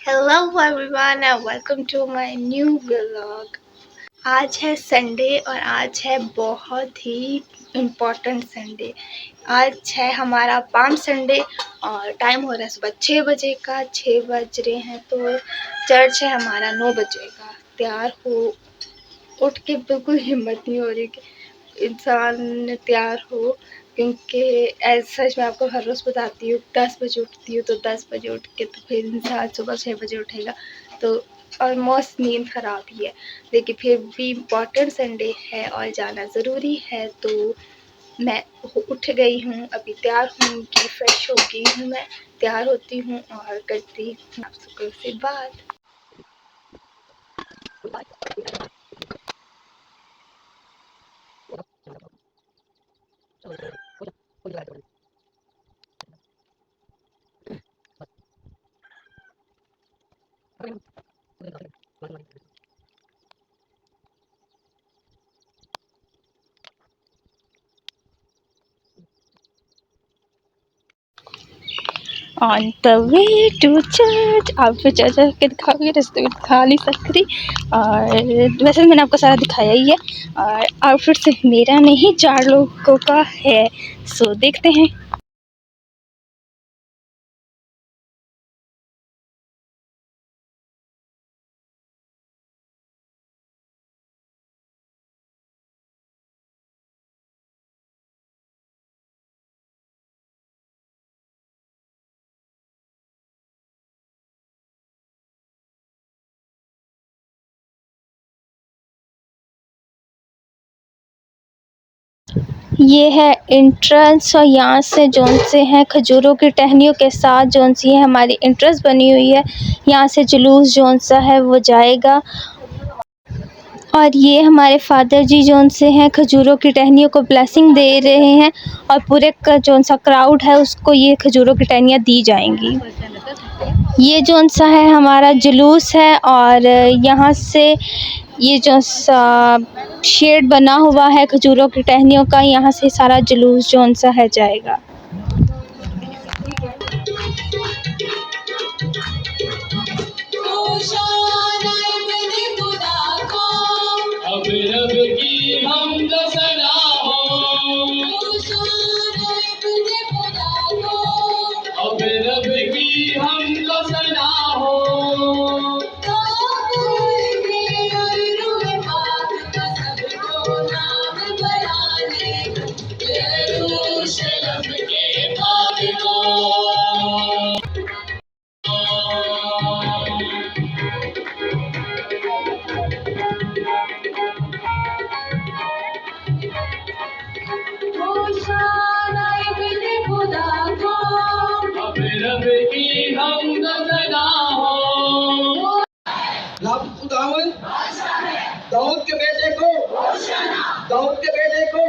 Hello everyone and welcome to my new vlog. आज है Sunday और आज है बहुत ही इम्पोर्टेंट संडे। आज है हमारा पाम संडे और टाइम हो रहा है सुबह 6 बजे का। 6 बज रहे हैं तो चर्च है हमारा 9 बजे का। तैयार हो, उठ के बिल्कुल हिम्मत नहीं हो रही कि इंसान तैयार हो, क्योंकि ऐसा मैं आपको हर रोज़ बताती हूँ 10 बजे उठती हूँ तो 10 बजे उठ के तो फिर इंसान सुबह 6 बजे उठेगा तो ऑलमोस्ट नींद ख़राब ही है। लेकिन फिर भी इम्पॉर्टेंट संडे है और जाना ज़रूरी है तो मैं उठ गई हूँ, अभी तैयार हूँ कि फ्रेश हो गई हूँ। मैं तैयार होती हूँ और करती हूँ आप सबको से बात। On the way to church. आप फिर चर्च के दिखाओगे, रास्ते में दिखा नहीं सकती। और वैसे मैंने आपको सारा दिखाया ही है। और आउटफिट सिर्फ मेरा नहीं 4 लोगों का है, सो देखते हैं। ये है एंट्रेंस और यहाँ से जोन से हैं खजूरों की टहनियों के साथ जोन सी है हमारी एंट्रेंस बनी हुई है। यहाँ से जुलूस जोन सा है वो जाएगा। और ये हमारे फादर जी जोन से हैं खजूरों की टहनियों को ब्लेसिंग दे रहे हैं और पूरे का जोन सा क्राउड है उसको ये खजूरों की टहनियाँ दी जाएंगी। ये जोन सा है हमारा जुलूस है और यहाँ से ये जो सा शेड बना हुआ है खजूरों की टहनियों का, यहाँ से सारा जुलूस जोन सा है जाएगा। अब रब की हमद सना हो, अब रब की हमद सना हो। खुदावन दाऊद के बेटे को, दाऊद के बेटे को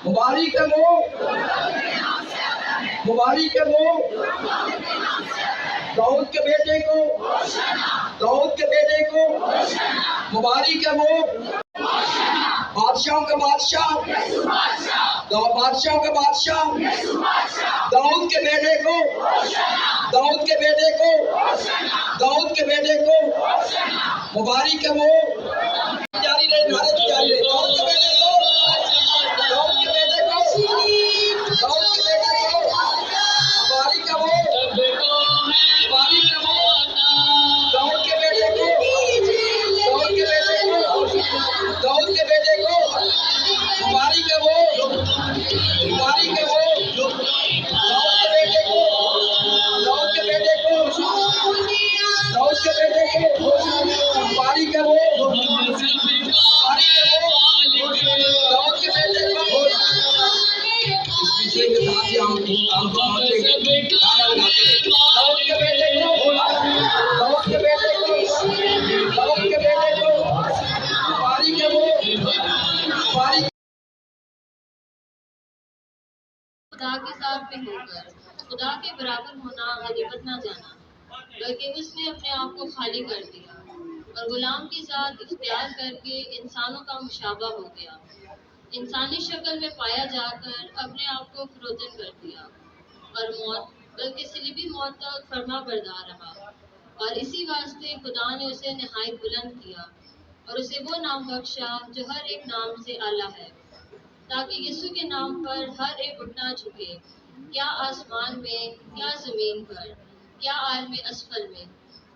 मुबारक है वो, मुबारक है वो। दाऊद के बेटे को, दाऊद के बेटे को मुबारक है वो। बादशाहों का बादशाह, बादशाहों का बादशाह दाऊद के बेटे को, दाऊद के बेटे को, दाऊद के बेटे को मुबारक है वो। जारी रहे, नारे की जारी रहे। दाऊद के बेटे को, दाऊद के बेटे को, दाऊद के बेटे को मुबारक है वो, मुबारक है वो। दाऊद के बेटे को, दाऊद के बेटे को, दाऊद के बेटे को मुबारक है वो, मुबारक है वो। दाऊद के बेटे को, दाऊद के बेटे को, दाऊद के बेटे को मुबारक है वो, मुबारक है वो। दाऊद के बेटे को विजय के साथ ही हम दाऊद के बेटे को, दाऊद के बेटे को, दाऊद के बेटे को मुबारक है वो, मुबारक। खुदा के साथ भी होकर खुदा के बराबर होना गनीमत ना जाना, बल्कि उसने अपने आप को खाली कर दिया और गुलाम की जात इख्तियार करके इंसानों का मुशाबा हो गया। इंसानी शक्ल में पाया जाकर अपने आप को फ्रोजन कर दिया और मौत, बल्कि सलीबी मौत तक फरमा बरदार रहा। और इसी वास्ते खुदा ने उसे नहायत बुलंद किया और उसे वो नाम बख्शा जो हर एक नाम से आला है, ताकि यीशु के नाम पर हर एक घुटना झुके, क्या आसमान में, क्या जमीन पर, क्या आलम असफल में,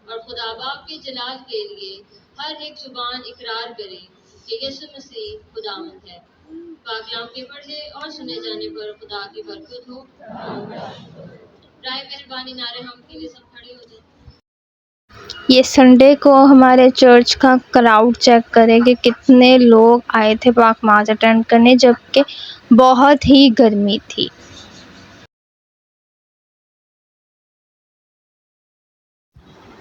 और खुदा बाप के जलाल के लिए हर एक जुबान इकरार करे कि यीशु मसीह खुदावंद है। पाकलाम के पढ़े और सुने जाने पर खुदा की बरकत हो। राय मेहरबानी नारे हम के लिए सब खड़े हो जाए। ये संडे को हमारे चर्च का क्राउड चेक करें कि कितने लोग आए थे पाक नमाज अटेंड करने, जबकि बहुत ही गर्मी थी।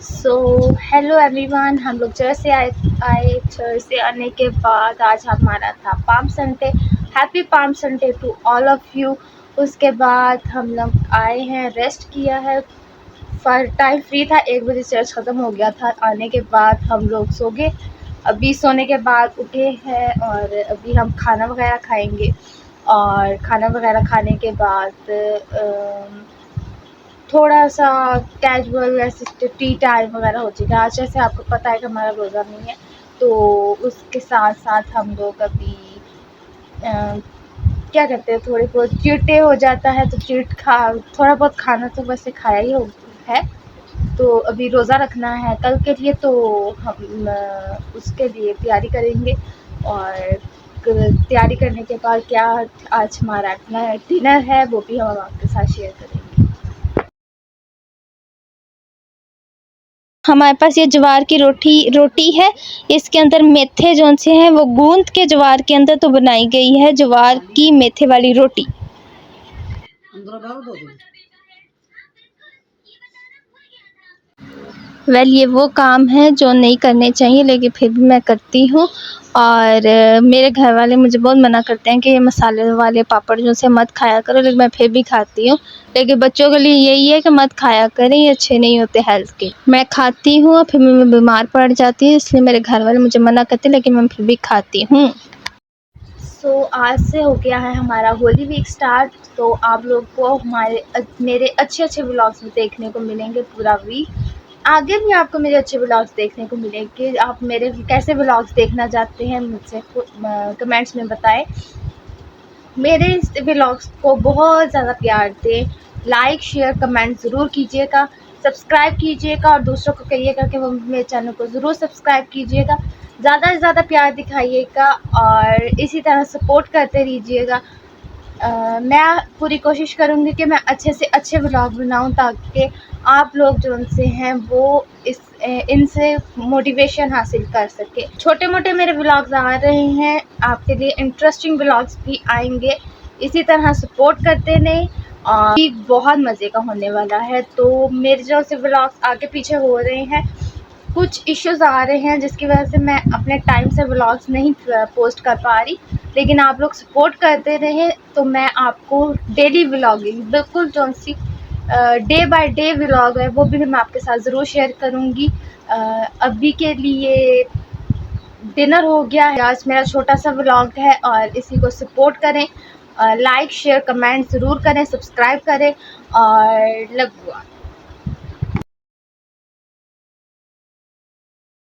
सो हेलो एवरीवन, हम लोग चर्च से आए। चर्च से आने के बाद आज हमारा था palm Sunday. Happy palm Sunday to all of you. उसके बाद हम लोग आए हैं, रेस्ट किया है। टाइम फ्री था, 1 बजे चर्च ख़त्म हो गया था। आने के बाद हम लोग सो गए। अभी सोने के बाद उठे हैं और अभी हम खाना वगैरह खाएंगे। और खाना वगैरह खाने के बाद थोड़ा सा कैजुअल वैसे टी टाइम वगैरह हो चुका है। आज जैसे आपको पता है कि हमारा रोज़ा नहीं है, तो उसके साथ साथ हम लोग अभी क्या कहते हैं, थोड़ी बहुत चीट डे हो जाता है, तो थोड़ा बहुत खाना तो वैसे खाया ही है। तो अभी रोज़ा रखना है कल के लिए, तो हम उसके लिए तैयारी करेंगे। और तैयारी करने के बाद क्या आज हमारा डिनर है, वो भी हम आपके साथ शेयर करेंगे। हमारे पास ये ज्वार की रोटी है। इसके अंदर मेथे जो से हैं वो गूंद के ज्वार के अंदर तो बनाई गई है ज्वार की मेथे वाली रोटी। ये वो काम है जो नहीं करने चाहिए, लेकिन फिर भी मैं करती हूँ। और मेरे घर वाले मुझे बहुत मना करते हैं कि ये मसाले वाले पापड़ जो से मत खाया करो, लेकिन मैं फिर भी खाती हूँ। लेकिन बच्चों के लिए यही है कि मत खाया करें, ये अच्छे नहीं होते हेल्थ के। मैं खाती हूँ और फिर मैं बीमार पड़ जाती हूँ, इसलिए मेरे घर वाले मुझे मना करते हैं, लेकिन मैं फिर भी खाती हूँ। सो आज से हो गया है हमारा होली वीक स्टार्ट। तो आप लोग को मेरे अच्छे व्लॉग्स देखने को मिलेंगे पूरा वीक। आगे भी आपको मेरे अच्छे व्लॉग्स देखने को मिलेंगे। आप मेरे कैसे व्लॉग्स देखना चाहते हैं मुझसे कमेंट्स में बताएं। मेरे इस व्लॉग्स को बहुत ज़्यादा प्यार दें, लाइक शेयर कमेंट ज़रूर कीजिएगा, सब्सक्राइब कीजिएगा और दूसरों को कहिएगा कि वो मेरे चैनल को ज़रूर सब्सक्राइब कीजिएगा। ज़्यादा से ज़्यादा प्यार दिखाइएगा और इसी तरह सपोर्ट करते रहिएगा। मैं पूरी कोशिश करूँगी कि मैं अच्छे से अच्छे व्लॉग बनाऊँ, ताकि आप लोग जो उनसे हैं वो इनसे मोटिवेशन हासिल कर सके। छोटे मोटे मेरे व्लॉग्स आ रहे हैं, आपके लिए इंटरेस्टिंग व्लॉग्स भी आएंगे। इसी तरह सपोर्ट करते रहें और बहुत मज़े का होने वाला है। तो मेरे जो से व्लॉग्स आगे पीछे हो रहे हैं, कुछ इश्यूज़ आ रहे हैं जिसकी वजह से मैं अपने टाइम से व्लॉग्स नहीं पोस्ट कर पा रही, लेकिन आप लोग सपोर्ट करते रहें तो मैं आपको डेली व्लॉगिंग बिल्कुल जो सी डे बाय डे व्लॉग है वो भी मैं आपके साथ ज़रूर शेयर करूँगी। अभी के लिए डिनर हो गया है। आज मेरा छोटा सा व्लॉग है और इसी को सपोर्ट करें, लाइक शेयर कमेंट ज़रूर करें, सब्सक्राइब करें और लव यू ऑल।